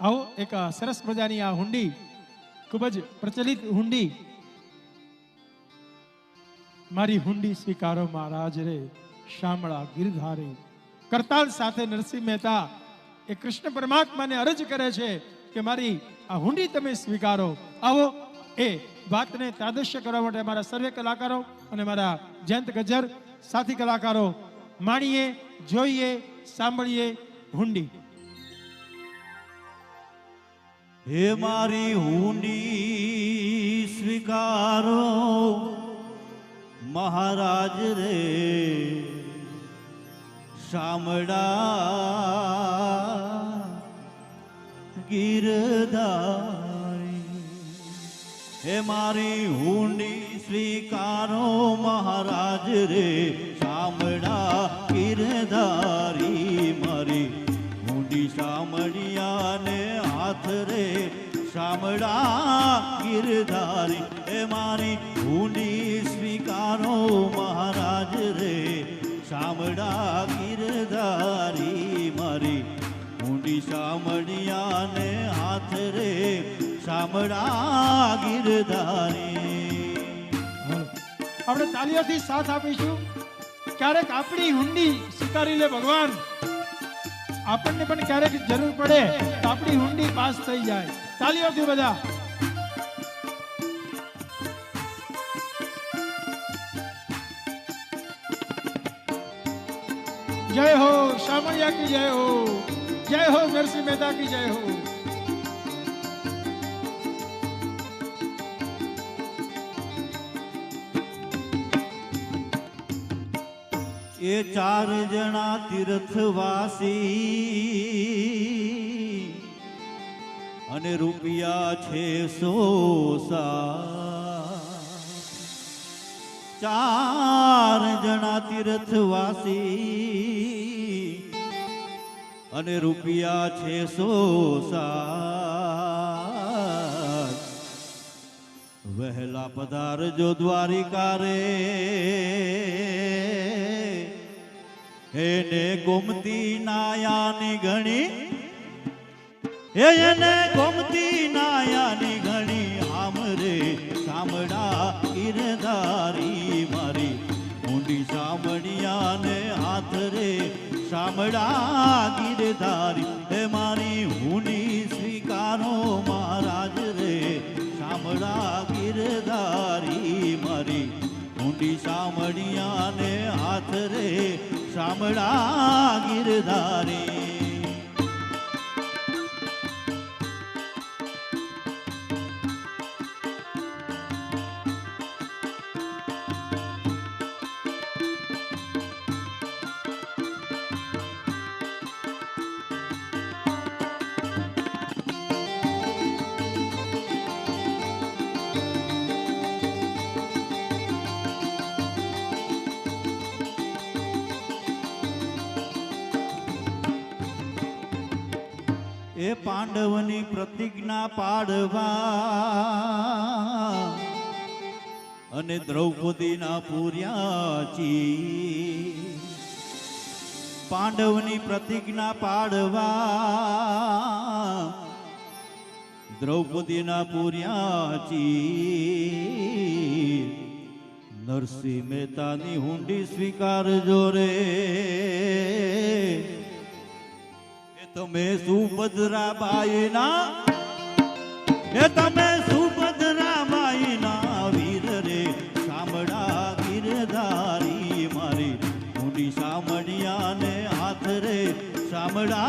आओ एक सरस मजानी आ हुंडी खूब ज प्रचलित हुंडी मारी हुंडी स्वीकारो महाराज रे शामळा गिरधारी। करताल साथे नरसिंह मेहता ए कृष्ण परमात्मा ने अरज करे छे के मारी आ हुंडी तमे स्वीकारो। आओ ए बात ने तादृश्य करवा माटे अमारा सर्वे कलाकारो अने मारा जयंत गजर साथी कलाकारो माणीए जोईए सांभळीए हुंडी। हे मारी हुंडी स्वीकारो महाराज रे शामड़ा गिरधारी। हे मारी हुंडी स्वीकारो महाराज रे शामड़ा गिरधारी। मारी हुंडी शामड़िया ने हाथ रे शामड़ा गिरधारी। हे मारी हुंडी स्वीकारो महाराज रे शामड़ा गिरधारी। मारी हुंडी शामड़िया ने हाथ रे शामड़ा गिरधारी। આપણે તાલીઓથી સાથ આપીશું। ક્યારેક આપણી હુંડી સ્વીકારી લે ભગવાન। આપણને પણ ક્યારેક જરૂર પડે તો આપણી હુંડી પાસ થઈ જાય। તાલીઓથી બધા। जय हो शामळिया की जय हो, जय हो नरसिंह मेहता की जय हो। ये चार जना तीर्थवासी अने रुपया 600 चार जना तीर्थवासी अने रुपया 600 वहला पधार जो द्वारिका रे हेने गोमती नायानी घणी। हेने गोमती नायानी घणी हमरे शामड़ा गिरधारी। मारी हुंडी शामड़िया ने हाथ रे शामड़ा गिरधारी। हे मारी हुंडी स्वीकारो महाराज रे शामड़ा गिरधारी। मारी हुंडी शामड़िया ने हाथ रे शामड़ा गिरधारी। ए पांडवनी प्रतिज्ञा पाड़वा अने द्रौपदीना पूर्याची। पांडवनी प्रतिज्ञा पाड़वा द्रौपदीना पूर्याची। नरसिंह मेहतानी हुंडी स्वीकारजो रे तमे सुभद्रा बाईना। हे तमे सुभद्रा बाईना वीर रे शामड़ा गिरधारी। मारी हुंडी शामड़िया ने हाथ रे शामड़ा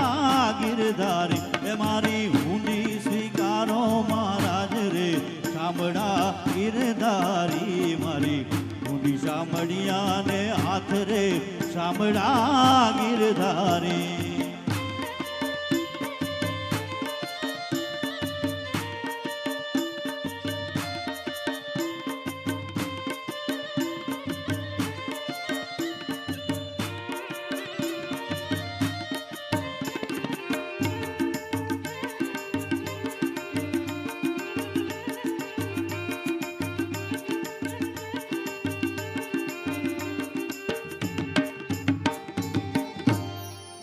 गिरधारी। हे मारी हुंडी स्वीकारो महाराज रे शामड़ा गिरधारी। मारी हुंडी शामड़िया ने हाथ रे शामड़ा गिरधारी।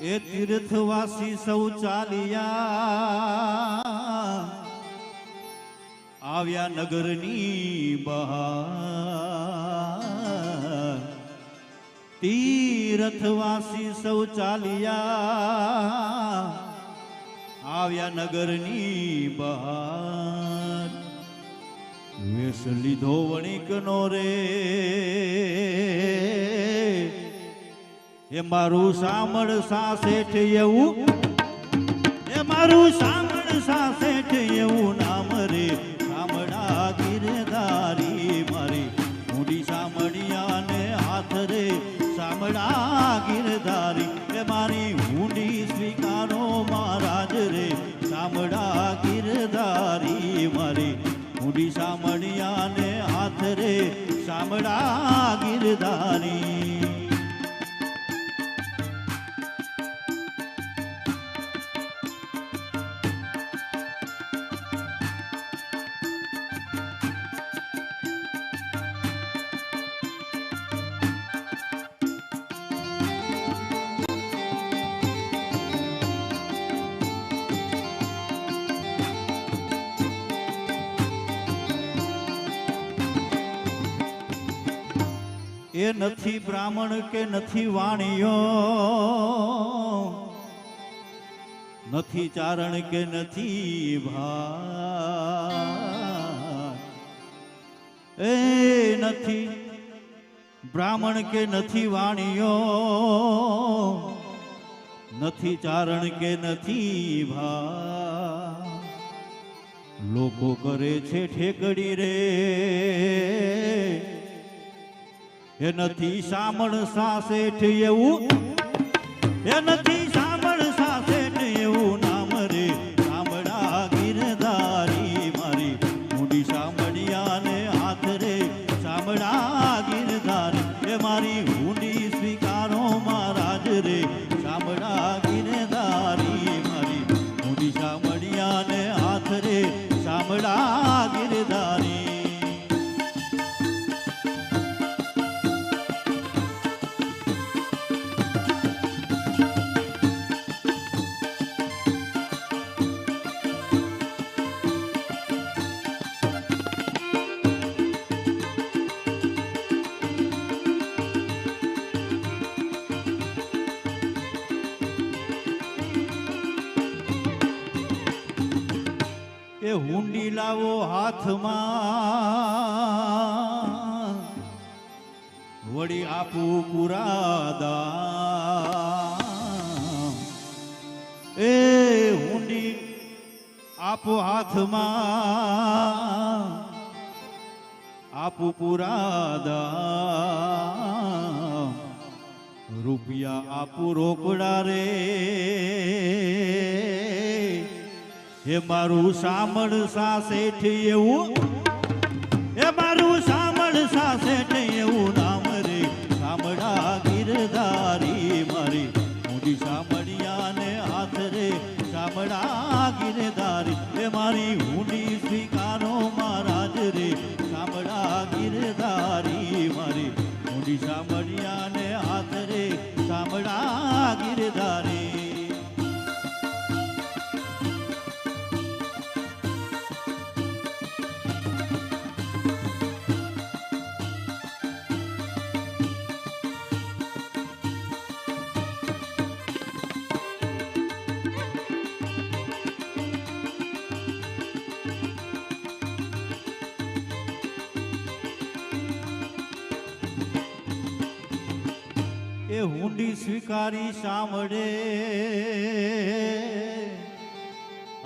એ તીર્થવાસી સૌ ચાલિયા આવ્યા નગરની બહાર તીર્થવાસી સૌ ચાલ્યા આવ્યા નગરની બહાર વેશ લીધો વણિકનો રે એ મારું સાંભળ સાસેઠ એવું એ મારું સાંભળ સાસેઠ એવું નામ રે સાંભળા ગિરધારી મારી ઊંડી સાંભળિયા ને હાથ રે સાંભળા ગિરધારી એ મારી ઊંડી સ્વીકારો મહારાજ રે સાંભળા ગિરધારી મારી ઊંડી સાંભળિયા ને હાથ રે સાંભળા ગિરધારી એ નથી બ્રાહ્મણ કે નથી વાણિયો નથી ચારણ કે નથી ભાઈ એ નથી બ્રાહ્મણ કે નથી વાણિયો નથી ચારણ કે નથી ભાઈ લોકો કરે છે ઠેકડી રે એ નથી સામળ સાસેઠ એવું એ નથી સામળ સાસેઠ એવું નામ રે સાંભળા ગિરધારી મારી ઊંડી સાંભળિયા ને હાથ રે સાંભળા ગિરધારી એ મારી ઊંડી સ્વીકારો મહારાજ રે સાંભળા ગિરધારી મારી ઊંડી સાંભળિયા ને હાથ રે સાંભળા ગિરધારી એ હુંડી લાવો હાથમાં વળી આપું પુરાદા એ હુંડી આપો હાથમાં આપું પુરાદા રૂપિયા આપું રોકડા રે એ મારું સાંભળ સાસેઠ એવું એ મારું સાંભળ સાસેઠ એવું નામ રે સાંભળા ગિરધારી મારી ઊંડી સાંભળિયા ને હાથ રે સાંભળા ગિરધારી એ મારી ઊંડી સ્વીકારો મહારાજ રે સાંભળા ગિરધારી મારી ઊંડી સાંભળિયા ને હાથ રે સાંભળા ગિરધારી એ હુંડી સ્વીકારી સાંભળે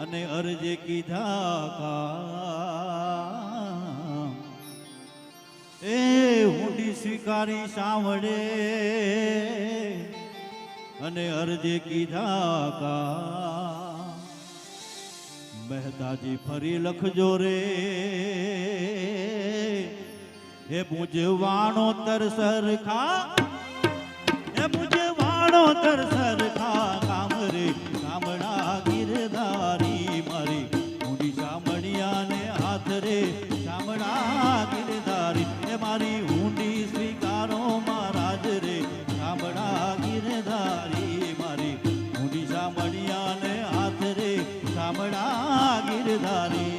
અને અરજે કીધા કા એ હુંડી સ્વીકારી સાંભળે અને અરજે કીધા કા મહેતાજી ફરી લખજો રે હે પૂજવાણો તરસર ખા मुझे वाणो तर सरखा काम रे सामड़ा गिरधारी मारी ऊंडी सामड़िया ने हाथ रे सामड़ा गिरधारी ए मारी ऊंडी स्वीकारो महाराज रे सामड़ा गिरधारी मारी ऊंडी सामड़िया ने हाथ रे सामड़ा गिरधारी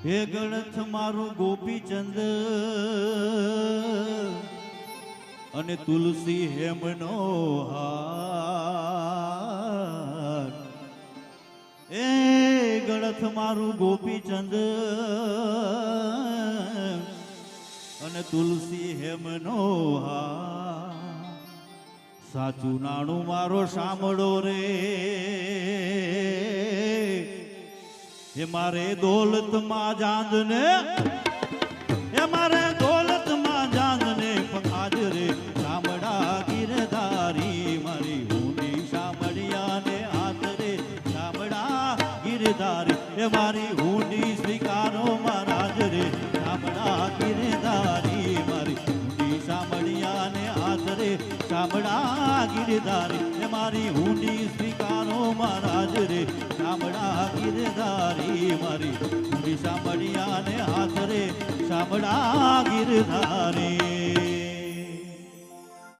હે ગણથ મારું ગોપીચંદ અને તુલસી હેમનો હાર. એ ગણથ મારું ગોપીચંદ અને તુલસી હેમનો હાર. સાચું નાણું મારો સાંભળો રે, હે મારે દોલતમાં જાંદને, હે મારે દોલતમાં જાંદને પણ આજ રે શામળા ગિરધારી. મારી ઊંડી શામળિયાને હાથ રે શામળા ગિરધારી. હે મારી ઊંડી સ્વીકારો મહારાજ રે શામળા ગિરધારી. મારી ઊંડી શામળિયાને હાથ રે શામળા ગિરધારી. હે મારી ઊંડી સ્વીકારો મહારાજ રે શામળા ગિરધારી. મારી ઊંડી શામળિયાને હાથ રે શામળા ગિરધારી.